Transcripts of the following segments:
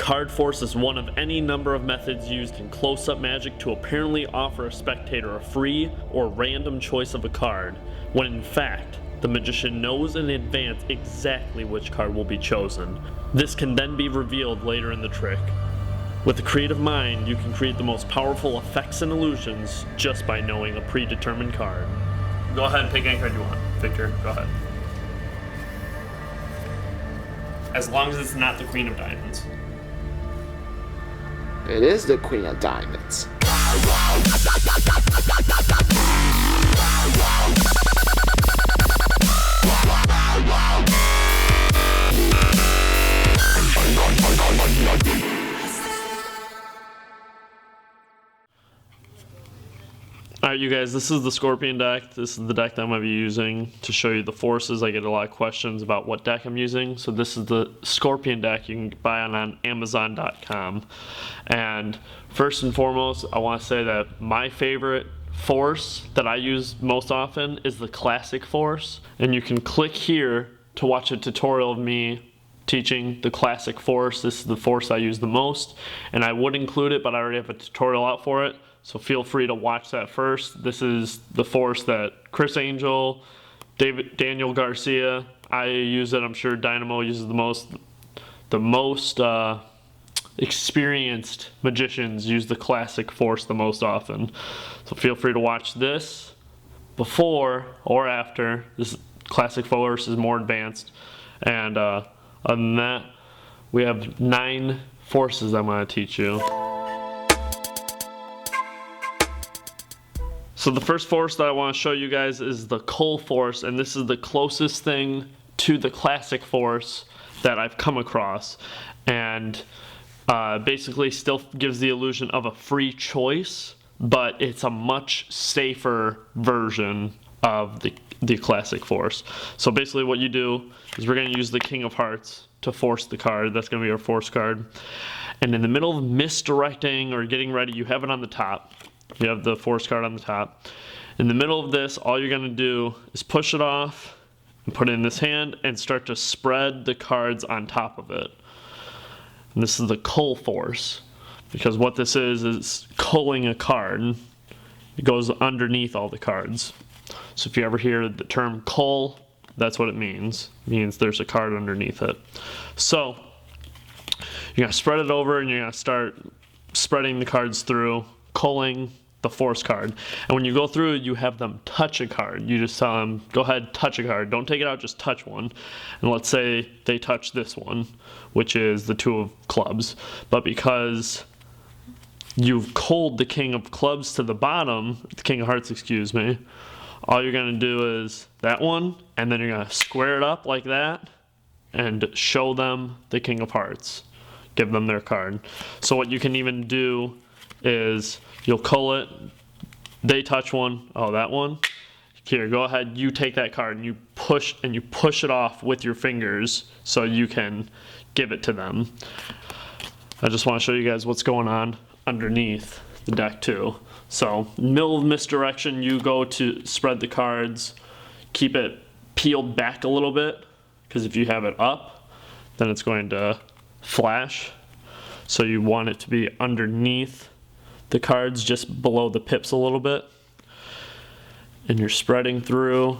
card force is one of any number of methods used in close-up magic to apparently offer a spectator a free or random choice of a card, when in fact, the magician knows in advance exactly which card will be chosen. This can then be revealed later in the trick. With a creative mind, you can create the most powerful effects and illusions just by knowing a predetermined card. Go ahead and pick any card you want. Victor, go ahead. As long as it's not the Queen of Diamonds. It is the Queen of Diamonds. Alright you guys, this is the Scorpion deck. This is the deck that I'm going to be using to show you the forces. I get a lot of questions about what deck I'm using. So this is the Scorpion deck you can buy on Amazon.com. And first and foremost, I want to say that my favorite force that I use most often is the classic force. And you can click here to watch a tutorial of me teaching the classic force. This is the force I use the most. And I would include it, but I already have a tutorial out for it. So feel free to watch that first. This is the force that Chris Angel, Daniel Garcia, I use it. I'm sure Dynamo uses the most. The most experienced magicians use the classic force the most often. So feel free to watch this before or after. This classic force is more advanced. And other than that, we have 9 forces I'm going to teach you. So the first force that I want to show you guys is the Cole force, and this is the closest thing to the classic force that I've come across, and basically still gives the illusion of a free choice, but it's a much safer version of the classic force. So basically what you do is we're going to use the King of Hearts to force the card. That's going to be our force card. And in the middle of misdirecting or getting ready, you have it on the top. You have the force card on the top. In the middle of this, all you're going to do is push it off and put it in this hand and start to spread the cards on top of it. And this is the cull force, because what this is culling a card. It goes underneath all the cards. So if you ever hear the term cull, that's what it means. It means there's a card underneath it. So you're going to spread it over and you're going to start spreading the cards through, culling the force card. And when you go through, you have them touch a card. You just tell them, go ahead, touch a card. Don't take it out, just touch one. And let's say they touch this one, which is the 2 of clubs. But because you've culled the King of clubs to the bottom, the King of hearts, excuse me, all you're going to do is that one, and then you're going to square it up like that and show them the King of hearts. Give them their card. So what you can even do is you'll cull it, they touch one, oh that one, here go ahead, you take that card and you push it off with your fingers so you can give it to them. I just want to show you guys what's going on underneath the deck too. So middle of misdirection, you go to spread the cards, keep it peeled back a little bit, because if you have it up then it's going to flash, so you want it to be underneath the cards, just below the pips a little bit, and you're spreading through.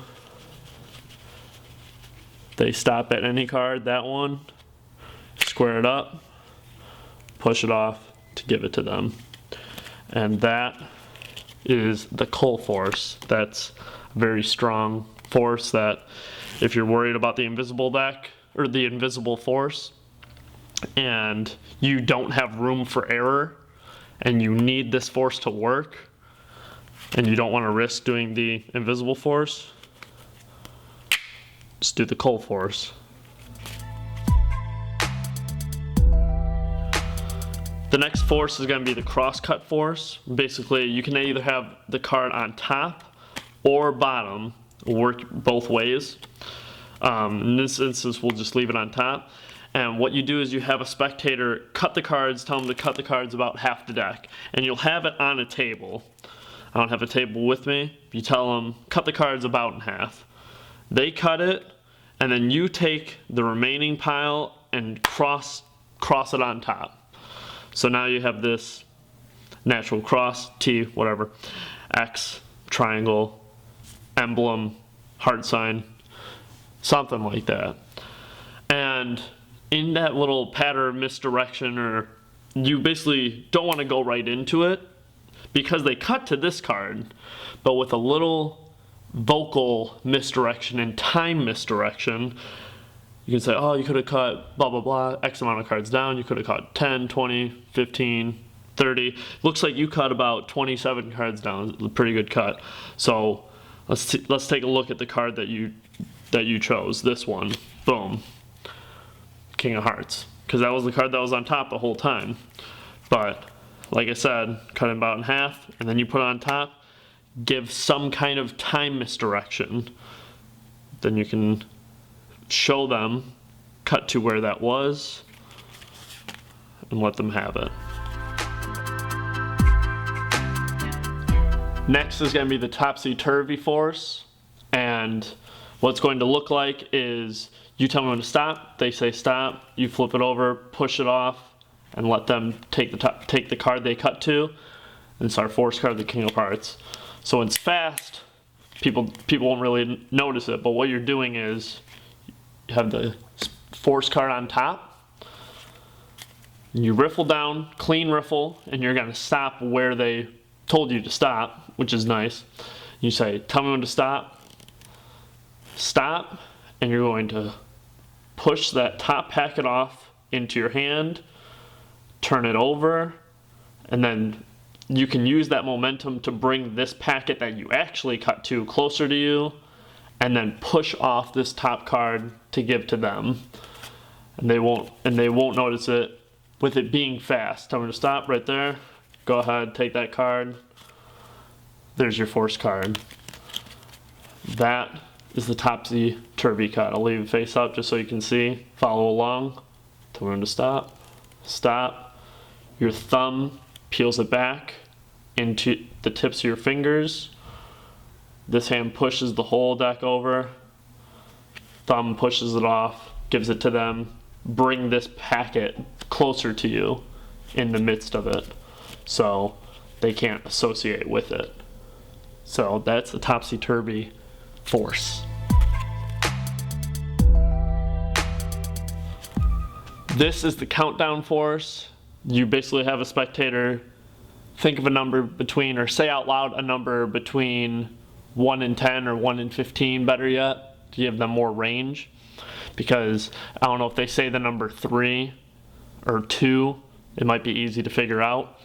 They stop at any card, that one, square it up, push it off to give it to them. And that is the cull force. That's a very strong force that if you're worried about the invisible deck or the invisible force and you don't have room for error and you need this force to work and you don't want to risk doing the invisible force, just do the cull force. The next force is going to be the crosscut force. Basically, you can either have the card on top or bottom, work both ways. In this instance, we'll just leave it on top. And what you do is you have a spectator cut the cards, tell them to cut the cards about half the deck. And you'll have it on a table. I don't have a table with me. You tell them, cut the cards about in half. They cut it, and then you take the remaining pile and cross cross it on top. So now you have this natural cross, T, whatever, X, triangle, emblem, heart sign, something like that. And in that little pattern of misdirection, or you basically don't want to go right into it because they cut to this card, but with a little vocal misdirection and time misdirection, you can say, oh, you could have cut blah, blah, blah, X amount of cards down. You could have cut 10, 20, 15, 30. Looks like you cut about 27 cards down. It's a pretty good cut. So let's take a look at the card that you chose. This one. Boom. King of Hearts. Because that was the card that was on top the whole time. But like I said, cut it about in half, and then you put it on top. Give some kind of time misdirection. Then you can show them, cut to where that was, and let them have it. Next is going to be the topsy-turvy force, and what it's going to look like is you tell them when to stop, they say stop, you flip it over, push it off, and let them take the card they cut to, and it's our force card, the King of Hearts. So when it's fast, people won't really notice it, but what you're doing is you have the force card on top, you riffle down, clean riffle, and you're going to stop where they told you to stop, which is nice. You say, tell me when to stop, and you're going to push that top packet off into your hand, turn it over, and then you can use that momentum to bring this packet that you actually cut to closer to you, and then push off this top card to give to them, and they won't notice it with it being fast. Tell them to stop right there. Go ahead, take that card. There's your force card. That is the topsy-turvy cut. I'll leave it face up just so you can see. Follow along. Tell them to stop. Stop. Your thumb peels it back into the tips of your fingers. This hand pushes the whole deck over. Thumb pushes it off, gives it to them. Bring this packet closer to you in the midst of it so they can't associate with it. So that's the topsy-turvy force. This is the countdown force. You basically have a spectator think of a number between, or say out loud a number between 1 and 10 or 1 and 15, better yet, to give them more range. Because I don't know if they say the number 3 or 2, it might be easy to figure out.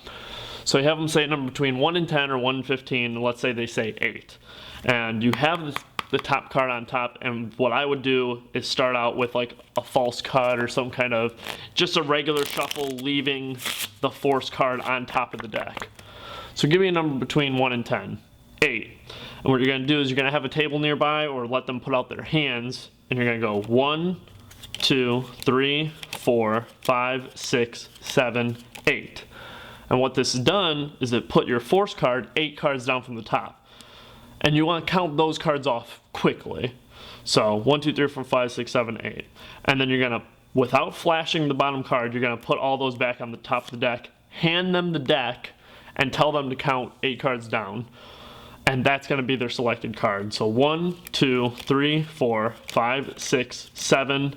So you have them say a number between 1 and 10 or 1 and 15, and let's say they say 8. And you have the top card on top, and what I would do is start out with like a false cut or some kind of, just a regular shuffle, leaving the force card on top of the deck. So give me a number between 1 and 10. 8. And what you're going to do is you're going to have a table nearby, or let them put out their hands, and you're going to go 1, 2, 3, 4, 5, 6, 7, 8. And what this has done is it put your force card 8 cards down from the top. And you want to count those cards off quickly. So 1, 2, 3, 4, 5, 6, 7, 8. And then you're going to, without flashing the bottom card, you're going to put all those back on the top of the deck, hand them the deck, and tell them to count 8 cards down. And that's going to be their selected card. So 1, 2, 3, 4, 5, 6, 7,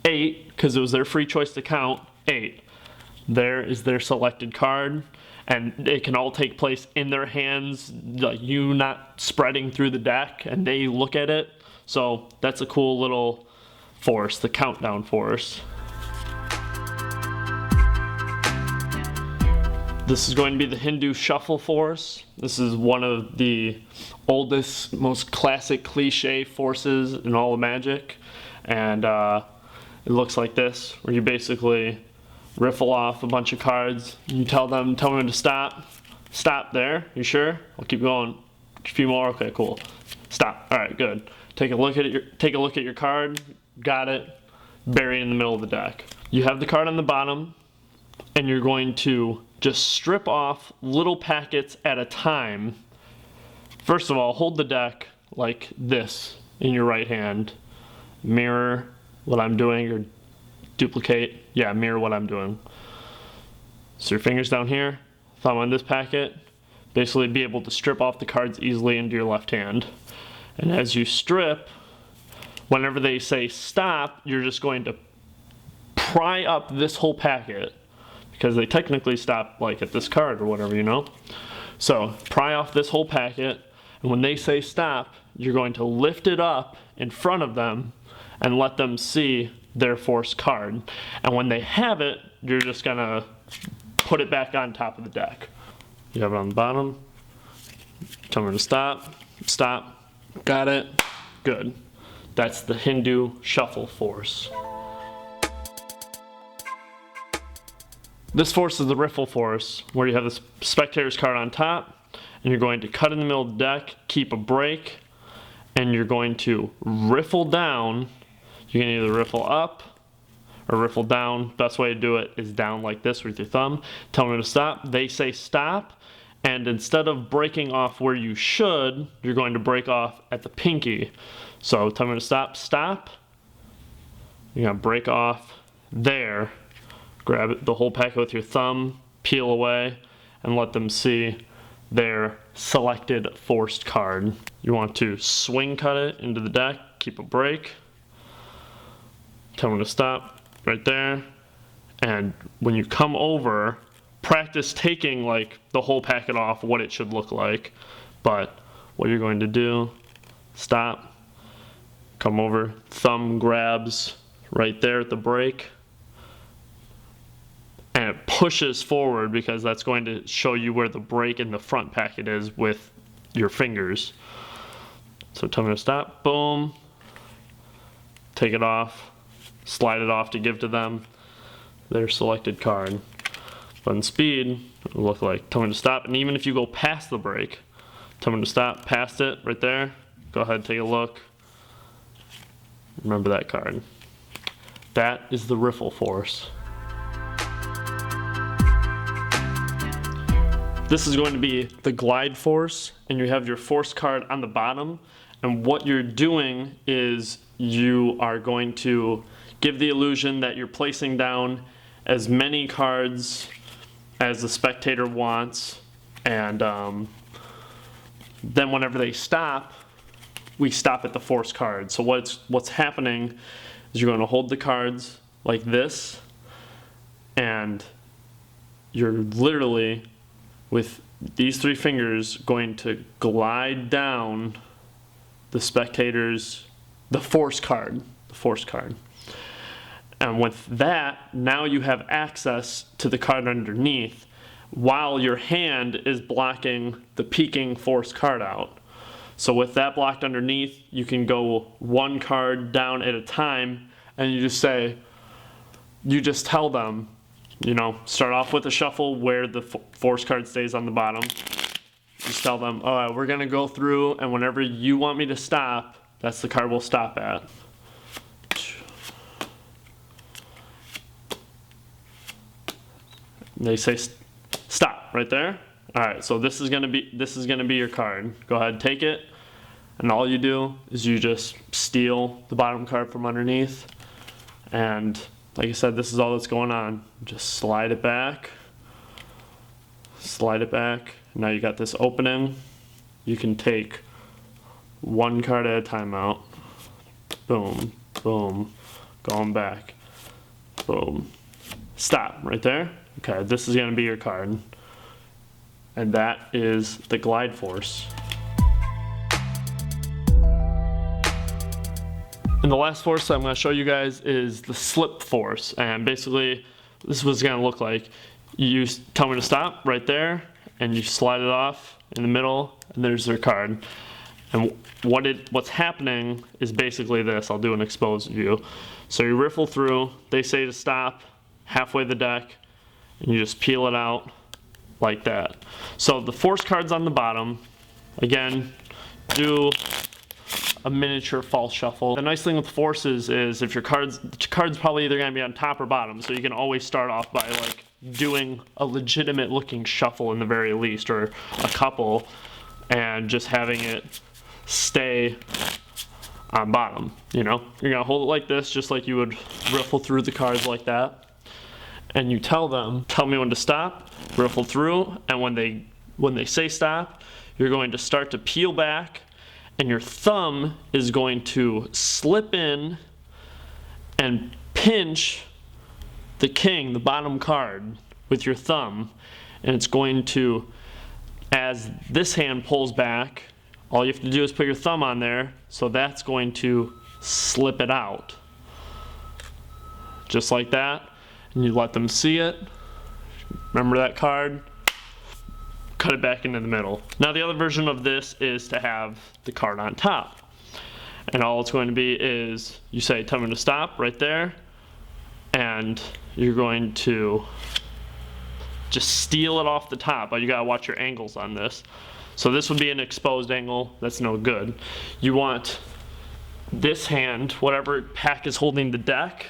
8, because it was their free choice to count, 8. There is their selected card, and it can all take place in their hands, like you not spreading through the deck, and they look at it. So that's a cool little force, the countdown force. This is going to be the Hindu shuffle force. This is one of the oldest, most classic cliche forces in all of Magic. And it looks like this, where you basically riffle off a bunch of cards. You tell me when to stop. Stop there. You sure? I'll keep going. A few more. Okay, cool. Stop. All right, good. Take a look at your card. Got it. Bury it in the middle of the deck. You have the card on the bottom, and you're going to just strip off little packets at a time. First of all, hold the deck like this in your right hand. Mirror what I'm doing, or duplicate, yeah, mirror what I'm doing. So your fingers down here, thumb on this packet, basically be able to strip off the cards easily into your left hand. And as you strip, whenever they say stop, you're just going to pry up this whole packet, because they technically stop like at this card or whatever, you know? So pry off this whole packet, and when they say stop, you're going to lift it up in front of them and let them see their forced card. And when they have it, you're just gonna put it back on top of the deck. You have it on the bottom. Tell me to stop. Stop. Got it. Good. That's the Hindu shuffle force. This force is the riffle force, where you have the spectator's card on top, and you're going to cut in the middle of the deck, keep a break, and you're going to riffle down. You can either riffle up or riffle down. Best way to do it is down like this with your thumb. Tell them to stop. They say stop, and instead of breaking off where you should, you're going to break off at the pinky. So tell them to stop, stop. You're gonna break off there. Grab it, the whole packet with your thumb, peel away, and let them see their selected forced card. You want to swing cut it into the deck, keep a break. Tell them to stop right there. And when you come over, practice taking like the whole packet off, what it should look like. But what you're going to do, stop, come over, thumb grabs right there at the break, and it pushes forward, because that's going to show you where the break in the front packet is with your fingers. So tell me to stop, boom, take it off, slide it off to give to them their selected card. But in speed, it'll look like, tell me to stop, and even if you go past the break, tell me to stop, past it, right there, go ahead, take a look, remember that card. That is the riffle force. This is going to be the glide force, and you have your force card on the bottom, and what you're doing is you are going to give the illusion that you're placing down as many cards as the spectator wants, and then whenever they stop, we stop at the force card. So what's happening is you're going to hold the cards like this, and you're literally, with these three fingers, going to glide down the spectator's, the force card. And with that, now you have access to the card underneath, while your hand is blocking the peeking force card out. So with that blocked underneath, you can go one card down at a time, and you just tell them, you know, start off with a shuffle where the force card stays on the bottom. Just tell them, all right, we're gonna go through, and whenever you want me to stop, that's the card we'll stop at. They say stop right there. All right, so this is gonna be your card. Go ahead, take it, and all you do is you just steal the bottom card from underneath, and like I said, this is all that's going on. Just slide it back. Slide it back. Now you got this opening. You can take one card at a time out. Boom, boom, going back. Boom. Stop right there. Okay, this is gonna be your card. And that is the glide force. And the last force I'm going to show you guys is the slip force, and basically this is what it's going to look like. You tell me to stop right there, and you slide it off in the middle, and there's their card. And what's happening is basically this. I'll do an exposed view. So you riffle through, they say to stop halfway the deck, and you just peel it out like that. So the force card's on the bottom. Again, do a miniature false shuffle. The nice thing with forces is if your card's probably either gonna be on top or bottom, so you can always start off by like doing a legitimate looking shuffle in the very least, or a couple, and just having it stay on bottom, you know? You're gonna hold it like this, just like you would riffle through the cards like that. And you tell them, tell me when to stop, riffle through, and when they say stop, you're going to start to peel back, and your thumb is going to slip in and pinch the king, the bottom card, with your thumb, and it's going to, as this hand pulls back, all you have to do is put your thumb on there, so that's going to slip it out. Just like that, and you let them see it. Remember that card? Cut it back into the middle. Now the other version of this is to have the card on top. And all it's going to be is, you say, tell me to stop, right there, and you're going to just steal it off the top, but you gotta watch your angles on this. So this would be an exposed angle, that's no good. You want this hand, whatever pack is holding the deck,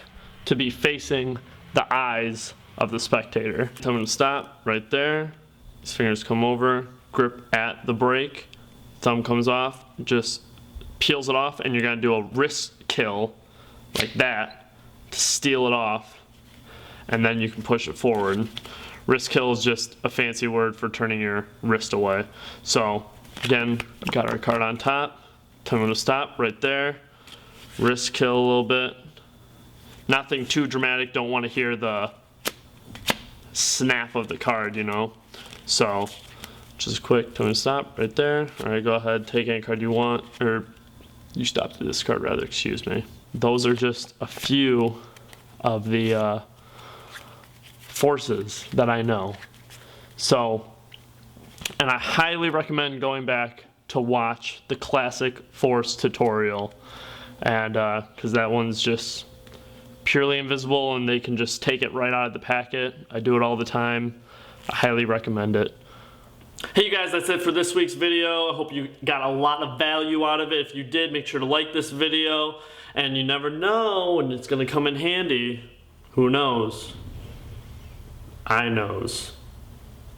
to be facing the eyes of the spectator. Tell me to stop, right there. His fingers come over, grip at the brake, thumb comes off, just peels it off, and you're gonna do a wrist kill, like that, to steal it off, and then you can push it forward. Wrist kill is just a fancy word for turning your wrist away. So again, got our card on top, tell me to stop, right there, wrist kill a little bit. Nothing too dramatic, don't want to hear the snap of the card, you know. So just quick, tell me to stop, right there. All right, go ahead, take any card you want, or you stop to this card rather, excuse me. Those are just a few of the forces that I know. So, and I highly recommend going back to watch the classic force tutorial, and because that one's just purely invisible and they can just take it right out of the packet. I do it all the time. I highly recommend it. Hey you guys, that's it for this week's video. I hope you got a lot of value out of it. If you did, make sure to like this video, and you never know when it's gonna come in handy. Who knows? I knows.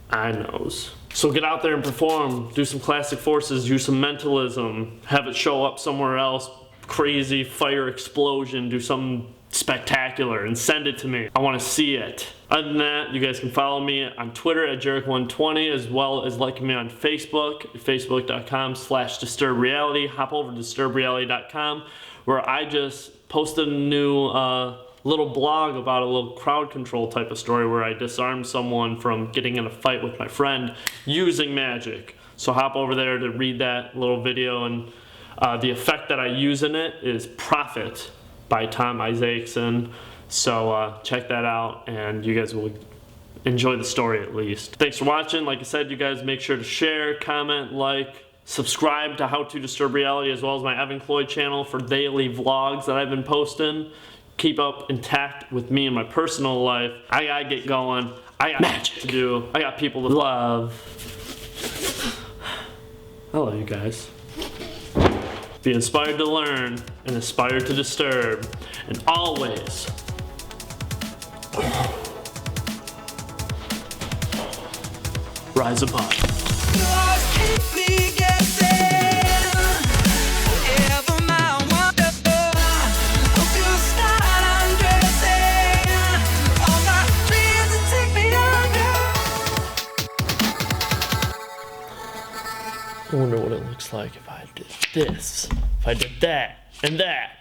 I knows. So get out there and perform. Do some classic forces, use some mentalism, have it show up somewhere else, crazy fire explosion, do something spectacular, and send it to me. I want to see it. Other than that, you guys can follow me on Twitter at Jerick120, as well as liking me on Facebook, facebook.com/disturbedreality. Hop over to disturbedreality.com, where I just posted a new little blog about a little crowd control type of story where I disarmed someone from getting in a fight with my friend using magic. So hop over there to read that little video, and the effect that I use in it is Prophet by Tom Isaacson. So check that out, and you guys will enjoy the story at least. Thanks for watching. Like I said, you guys make sure to share, comment, like, subscribe to How to Disturb Reality, as well as my Evan CLOYD channel for daily vlogs that I've been posting. Keep up intact with me in my personal life. I gotta get going. I got magic to do. I got people to love. I love you guys. Be inspired to learn and aspire to disturb, and always rise above. I wonder what it looks like if I did this, if I did that, and that,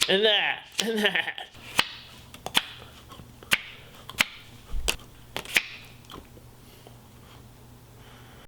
and that, and that.